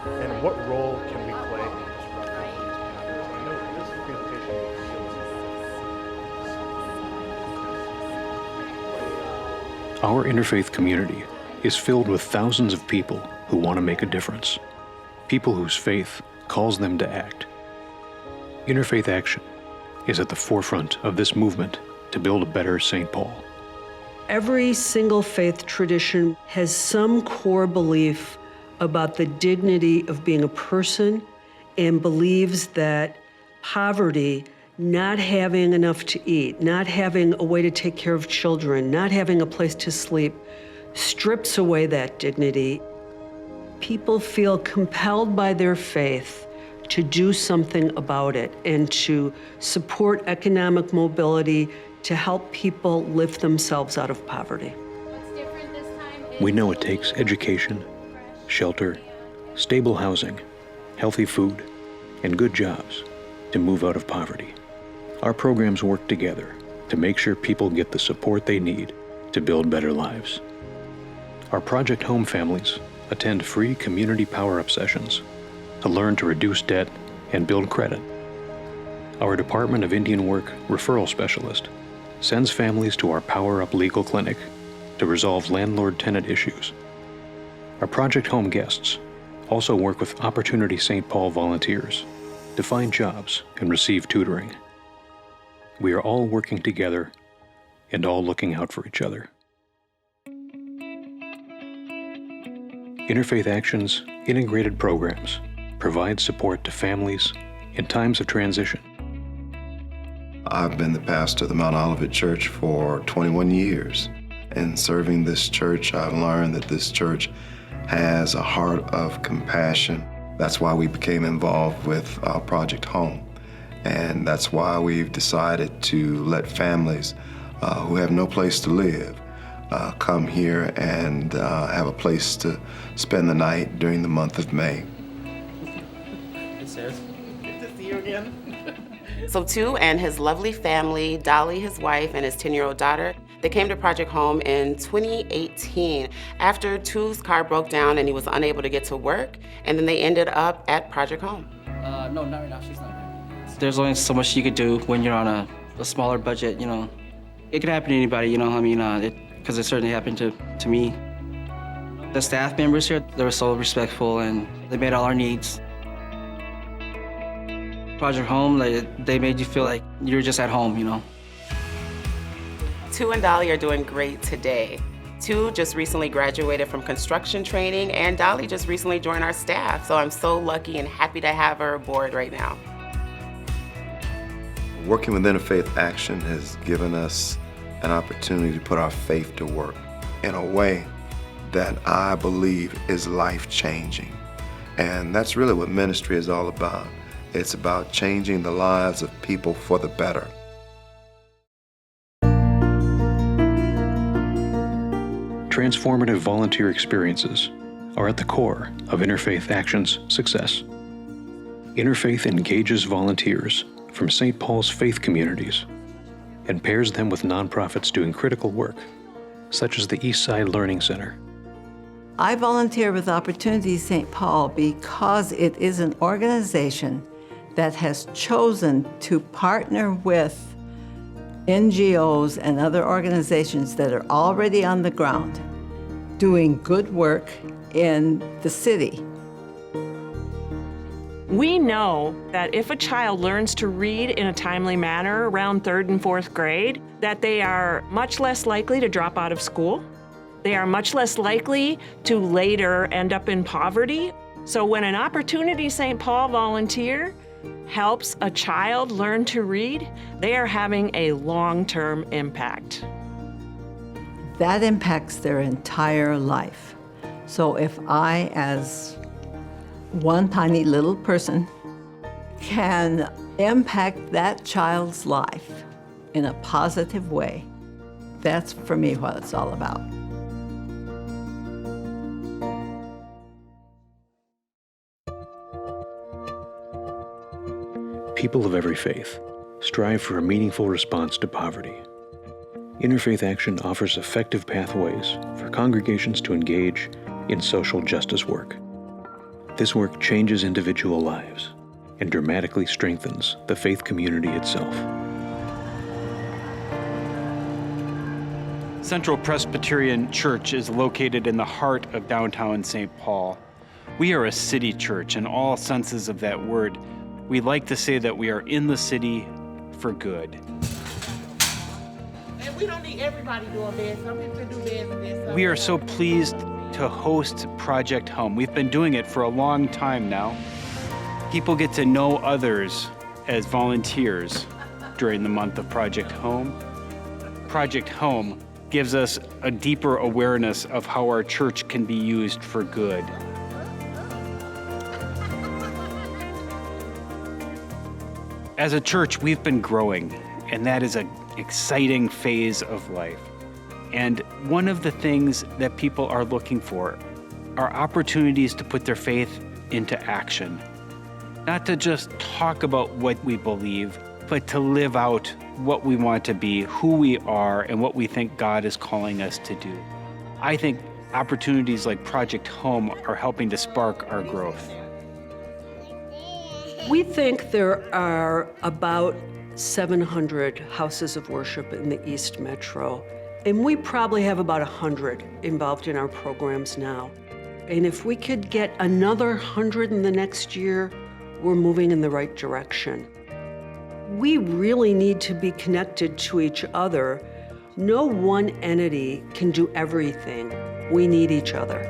And what role can we play in disrupting these patterns? I know this presentation deals. Our interfaith community is filled with thousands of people who want to make a difference, people whose faith calls them to act. Interfaith Action is at the forefront of this movement to build a better St. Paul. Every single faith tradition has some core belief about the dignity of being a person and believes that poverty, not having enough to eat, not having a way to take care of children, not having a place to sleep, strips away that dignity. People feel compelled by their faith to do something about it and to support economic mobility to help people lift themselves out of poverty. We know it takes education, shelter, stable housing, healthy food, and good jobs to move out of poverty. Our programs work together to make sure people get the support they need to build better lives. Our Project Home families attend free community power-up sessions to learn to reduce debt and build credit. Our Department of Indian Work referral specialist sends families to our Power Up Legal Clinic to resolve landlord-tenant issues. Our Project Home guests also work with Opportunity St. Paul volunteers to find jobs and receive tutoring. We are all working together and all looking out for each other. Interfaith Action's integrated programs provide support to families in times of transition. I've been the pastor of the Mount Olivet Church for 21 years. In serving this church, I've learned that this church has a heart of compassion. That's why we became involved with Project Home. And that's why we've decided to let families who have no place to live come here and have a place to spend the night during the month of May. Good to see you again. So Tu and his lovely family, Dolly, his wife, and his 10-year-old daughter, they came to Project Home in 2018 after Tu's car broke down and he was unable to get to work, and then they ended up at Project Home. No, not right now. She's not there. There's only so much you could do when you're on a smaller budget, you know. It could happen to anybody, you know, I mean, because it certainly happened to me. The staff members here, they were so respectful and they met all our needs. Project Home, they made you feel like you're just at home, you know. Tu and Dolly are doing great today. Tu just recently graduated from construction training, and Dolly just recently joined our staff, so I'm so lucky and happy to have her aboard right now. Working with Interfaith Action has given us an opportunity to put our faith to work in a way that I believe is life-changing. And that's really what ministry is all about. It's about changing the lives of people for the better. Transformative volunteer experiences are at the core of Interfaith Action's success. Interfaith engages volunteers from St. Paul's faith communities and pairs them with nonprofits doing critical work, such as the Eastside Learning Center. I volunteer with Opportunity St. Paul because it is an organization that has chosen to partner with NGOs and other organizations that are already on the ground doing good work in the city. We know that if a child learns to read in a timely manner around 3rd and 4th grade, that they are much less likely to drop out of school. They are much less likely to later end up in poverty. So when an Opportunity St. Paul volunteer helps a child learn to read, they are having a long-term impact. That impacts their entire life. So if I, as one tiny little person, can impact that child's life in a positive way, that's for me what it's all about. People of every faith strive for a meaningful response to poverty. Interfaith Action offers effective pathways for congregations to engage in social justice work. This work changes individual lives and dramatically strengthens the faith community itself. Central Presbyterian Church is located in the heart of downtown St. Paul. We are a city church in all senses of that word. We like to say that we are in the city for good. And we don't need everybody doing this. Some people can do this and this. We are so pleased to host Project Home. We've been doing it for a long time now. People get to know others as volunteers during the month of Project Home. Project Home gives us a deeper awareness of how our church can be used for good. As a church, we've been growing, and that is an exciting phase of life. And one of the things that people are looking for are opportunities to put their faith into action. Not to just talk about what we believe, but to live out what we want to be, who we are, and what we think God is calling us to do. I think opportunities like Project Home are helping to spark our growth. We think there are about 700 houses of worship in the East Metro, and we probably have about 100 involved in our programs now. And if we could get another 100 in the next year, we're moving in the right direction. We really need to be connected to each other. No one entity can do everything. We need each other.